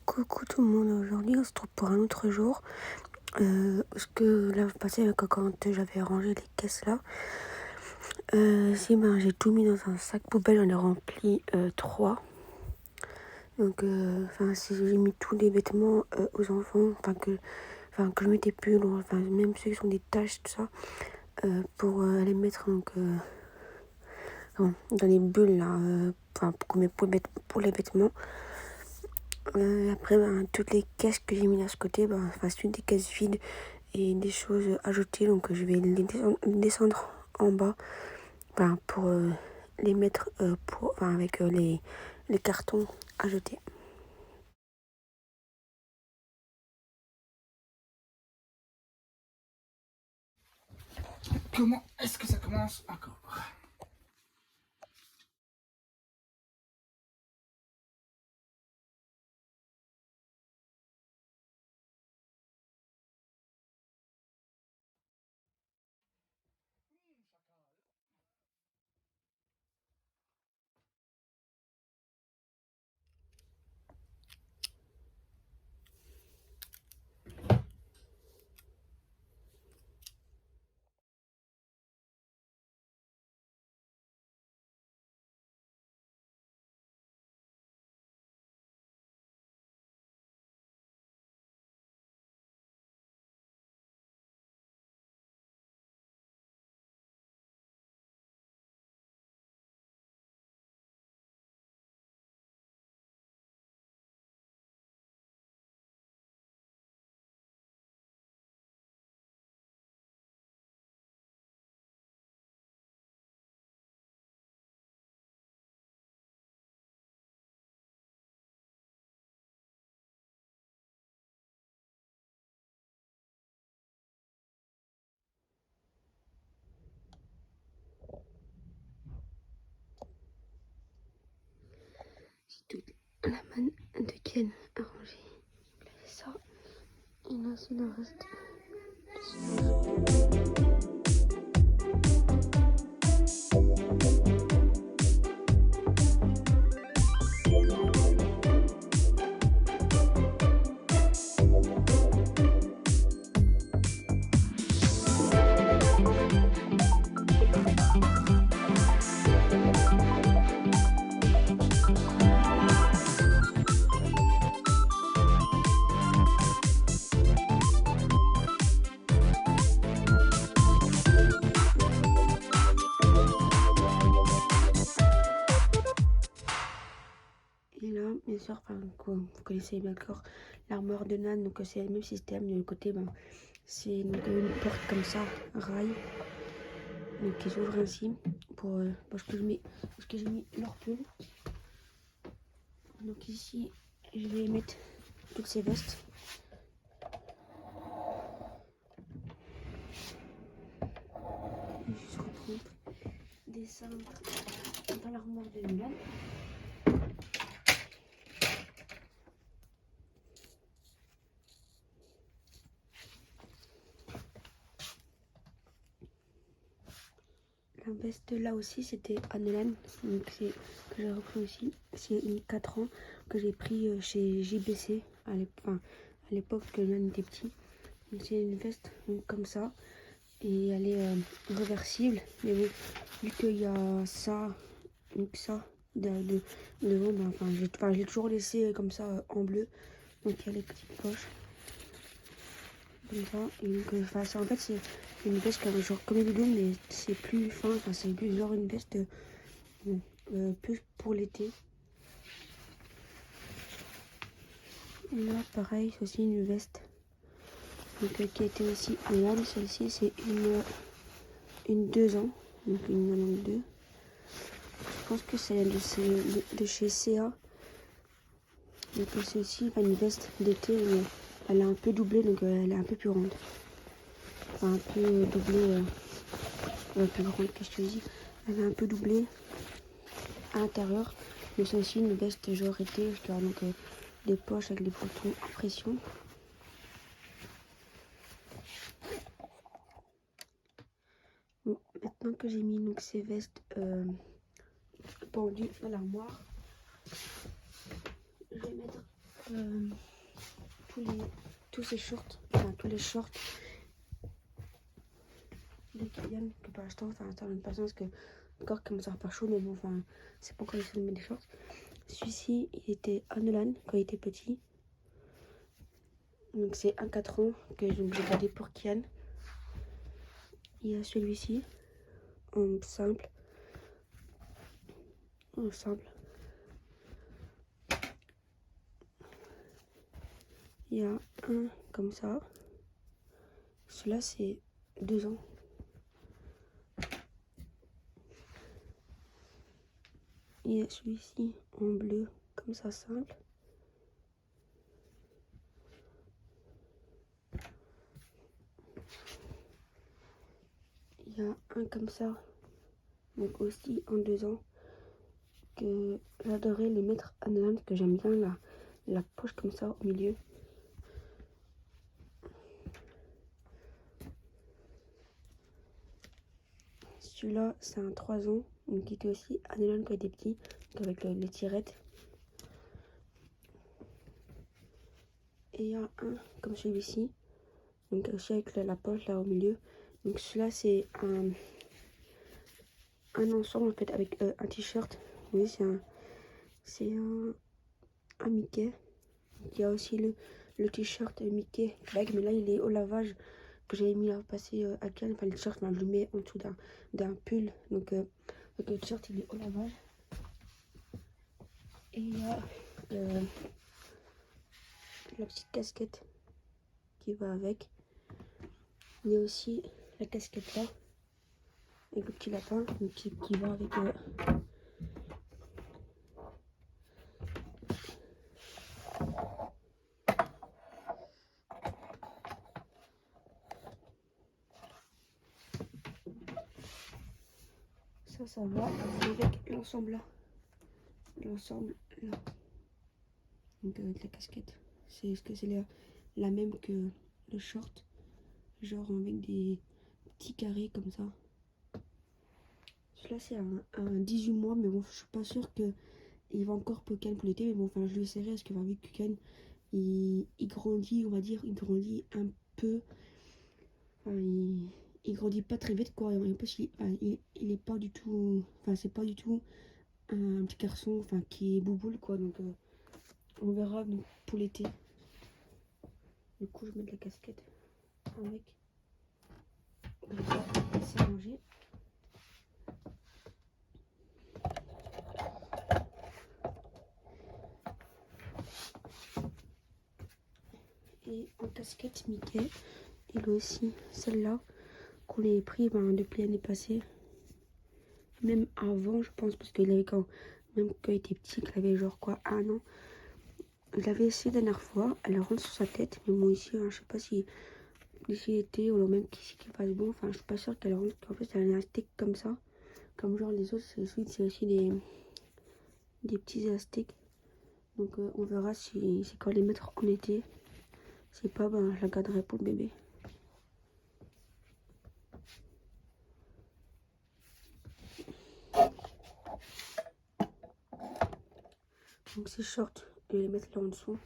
Coucou tout le monde, aujourd'hui on se trouve pour un autre jour. Ce que là vous passez quand j'avais rangé les caisses là, j'ai tout mis dans un sac poubelle, j'en ai rempli 3. Donc j'ai mis tous les vêtements aux enfants, que je mettais plus, même ceux qui sont des taches, tout ça, pour les mettre dans les bulles là, pour les vêtements. Après, toutes les caisses que j'ai mis à ce côté, c'est des caisses vides et des choses ajoutées. Donc, je vais les descendre en bas pour les mettre avec les cartons à jeter. Comment est-ce que ça commence encore? J'ai toute la manne de Ken à ranger. Ça, et là c'est le reste. Et là, bien sûr, vous connaissez bien encore l'armoire de Nan, donc c'est le même système. De côté, c'est une porte comme ça, rail, donc qui s'ouvre ainsi parce que j'ai mis leur pull. Donc ici, je vais mettre toutes ces vestes. Juste reprendre des cintres dans l'armoire de Mulan. La veste là aussi c'était Annelan, donc c'est que j'ai repris aussi. C'est une 4 ans que j'ai pris chez JBC à l'époque que Annelan était petit. C'est une veste donc, comme ça et elle est réversible. Mais bon, vu qu'il y a ça, donc ça devant, je l'ai toujours laissé comme ça en bleu. Donc il y a les petites poches comme ça. Et donc, en fait c'est une veste genre comme une doudoune mais c'est plus fin. Enfin c'est plus genre une veste plus pour l'été. Et là pareil c'est aussi une veste donc, qui a été aussi en lame. Celle-ci c'est une 2 ans, donc une 92. Je pense que c'est de chez CA. Donc c'est aussi une veste d'été mais elle est un peu doublée donc elle est un peu plus ronde. Enfin un peu doublée, plus grande, qu'est-ce que je dis. Elle est un peu doublée à l'intérieur. Mais c'est aussi une veste genre été, je garde donc des poches avec des boutons à pression. Bon, maintenant que j'ai mis donc ces vestes pendues dans l'armoire, je vais mettre tous ces shorts, tous les shorts de Kylian que pour l'instant, une patience que encore comme ça pas chaud, mais bon, c'est pas encore les de mettre des shorts. Celui-ci, il était à Nolan quand il était petit. Donc c'est un 4 ans que j'ai gardé pour Kian. Il y a celui-ci en simple. En simple. Il y a un comme ça. Celui-là c'est 2 ans. Il y a celui-ci en bleu comme ça simple. Il y a un comme ça, donc aussi en 2 ans, que j'adorais les mettre à Nolan, que j'aime bien la poche comme ça au milieu. Celui-là, c'est un 3 ans, donc qui était aussi à Nolan quand il était petit, donc avec les tirettes. Et il y a un comme celui-ci, donc aussi avec la poche là au milieu. Donc celui-là, c'est un ensemble en fait avec un t-shirt. Oui, c'est un Mickey. Il y a aussi le t-shirt Mickey bag, mais là il est au lavage que j'avais mis à passer à Cannes. Enfin le t-shirt, je le mets en dessous d'un pull. Donc le t-shirt il est au lavage. Et il y a la petite casquette qui va avec. Il y a aussi la casquette là avec le petit lapin qui va avec ça va avec l'ensemble là. L'ensemble là. Donc avec la casquette. Est-ce que c'est la même que le short? Genre avec des petits carrés comme ça. Celui-là c'est un 18 mois, mais bon je suis pas sûre que il va encore pour Ken pour l'été, mais bon je lui essaierai parce que vu que Ken il grandit, on va dire, il grandit un peu. Il grandit pas très vite quoi. Il est pas du tout. C'est pas du tout un petit garçon qui est bouboule quoi. Donc on verra donc, pour l'été. Du coup je mets de la casquette avec. C'est rangé. Et en casquette Mickey, il a aussi celle-là qu'on avait pris depuis l'année passée. Même avant je pense, parce qu'il avait même quand il était petit, qu'il avait genre quoi, 1 an. Il l'avait essayé la dernière fois, elle rentre sur sa tête, mais moi ici, je sais pas si d'ici l'été, ou alors même qu'il fasse bon. Enfin, je suis pas sûre qu'elle rentre. En fait, elle a un steak comme ça. Comme genre les autres, c'est aussi des petits steaks. Donc on verra si c'est quand les mettre en été. Si pas, ben je la garderai pour le bébé. Donc ces shorts, je vais les mettre là en dessous.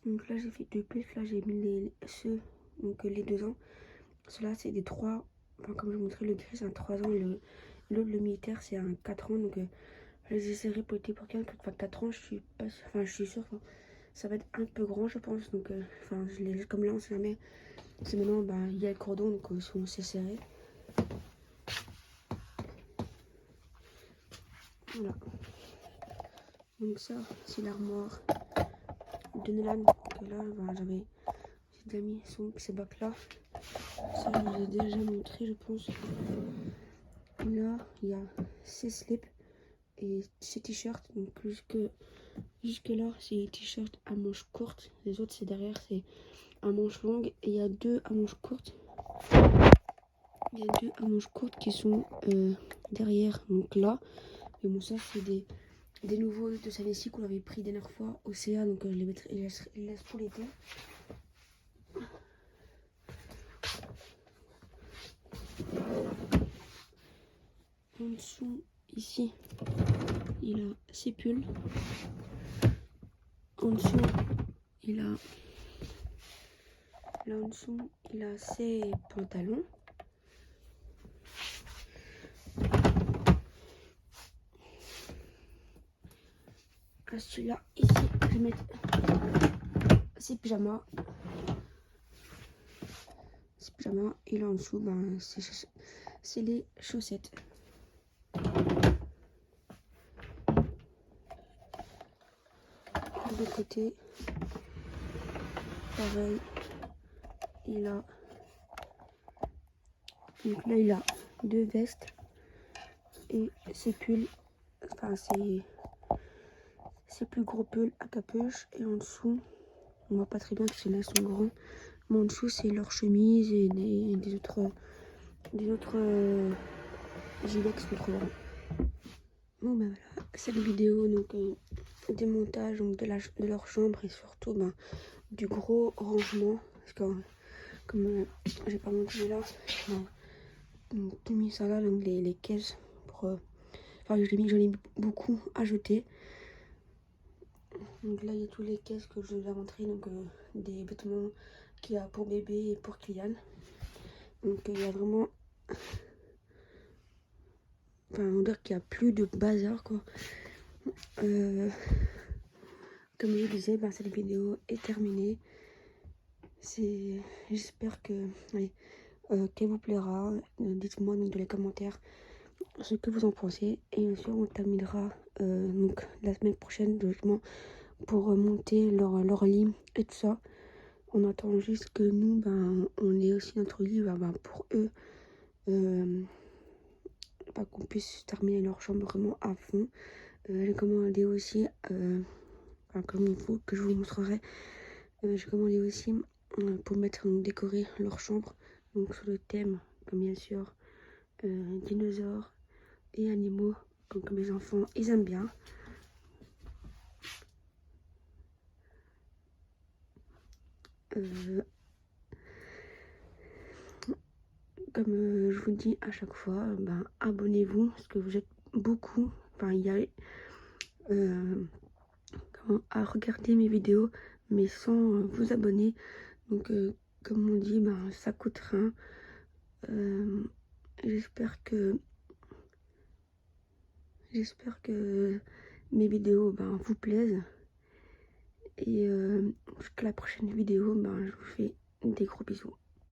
Donc là j'ai fait 2 pièces, là j'ai mis ceux, donc les 2 ans. Ceux-là c'est des 3, enfin comme je vous montrais, le gris c'est un 3 ans et l'autre le militaire c'est un 4 ans. Donc je les essaierai pour l'été prochain, enfin 4 ans je suis pas, enfin je suis sûre que ça va être un peu grand je pense. Donc enfin je les laisse comme là, on sait jamais. C'est maintenant, bah, il y a le cordon donc on s'est serré. Voilà. Donc ça c'est l'armoire de Nolan. Donc là bah, j'ai déjà mis ces bacs là. Ça je vous ai déjà montré je pense. Là il y a ces slips et ces t-shirts. Donc jusque là c'est les t-shirts à manches courtes. Les autres c'est derrière, c'est à manches longues. Et il y a 2 à manches courtes. Il y a 2 à manches courtes qui sont derrière, donc là. Et bon ça c'est des nouveaux de celle-ci qu'on avait pris la dernière fois au CA. Donc je les mettrai, les laisse pour l'été. En dessous ici il a ses pulls. En dessous il a là en dessous il a ses pantalons. À celui-là ici je vais mettre ses pyjamas. Ses pyjamas. Et là en dessous ben, c'est les chaussettes. De côté pareil il a, donc là il a 2 vestes et ses pulls, enfin ses plus gros pulls à capuche. Et en dessous on voit pas très bien parce que là ils sont grands, mais en dessous c'est leurs chemises et des autres gilets qui sont trop grands. Bon ben voilà, cette vidéo donc des montages donc de leur chambre et surtout ben, du gros rangement parce que comme j'ai pas montré là, donc tout mis ça là, donc les caisses pour enfin j'en ai beaucoup à jeter. Donc là il y a toutes les caisses que je vous ai montré, donc des vêtements qu'il y a pour bébé et pour Kylian. Donc il y a vraiment, enfin on dirait qu'il n'y a plus de bazar quoi. Comme je disais, ben, cette vidéo est terminée. J'espère qu'elle vous plaira. Dites-moi donc dans les commentaires ce que vous en pensez. Et bien sûr on terminera donc la semaine prochaine justement pour monter leur lit et tout ça. On attend juste que nous ben on ait aussi notre lit ben, pour eux, qu'on puisse terminer leur chambre vraiment à fond. J'ai commandé aussi comme il faut que je vous montrerai. J'ai commandé aussi pour mettre donc, décorer leur chambre donc sur le thème comme bien sûr dinosaures et animaux donc mes enfants ils aiment bien. Comme je vous dis à chaque fois, ben, abonnez-vous parce que vous êtes beaucoup, enfin il y a à regarder mes vidéos mais sans vous abonner. Donc comme on dit, ben, ça coûte rien. J'espère que J'espère que mes vidéos vous plaisent. Et jusqu'à la prochaine vidéo, je vous fais des gros bisous.